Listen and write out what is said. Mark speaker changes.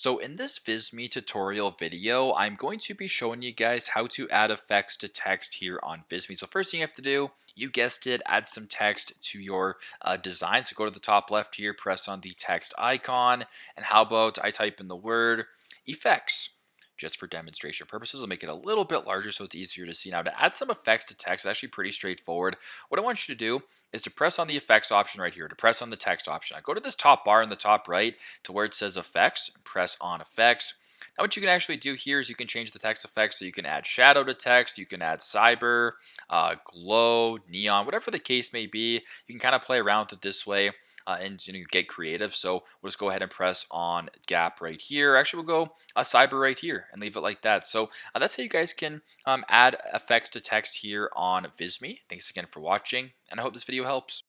Speaker 1: So in this Visme tutorial video, I'm going to be showing you guys how to add effects to text here on Visme. So first thing you have to do, you guessed it, add some text to your design. So go to the top left here, press on the text icon, and how about I type in the word effects. Just for demonstration purposes, I'll make it a little bit larger so it's easier to see. Now to add some effects to text, it's actually pretty straightforward. What I want you to do is to press on the effects option right here, to press on the text option. Now go to this top bar in the top right, to where it says effects, press on effects. Now what you can actually do here is you can change the text effects, so you can add shadow to text, you can add cyber, glow, neon, whatever the case may be. You can kind of play around with it this way. And get creative. So we'll just go ahead and press on gap right here. Actually, we'll go cyber right here and leave it like that. So that's how you guys can add effects to text here on Visme. Thanks again for watching, and I hope this video helps.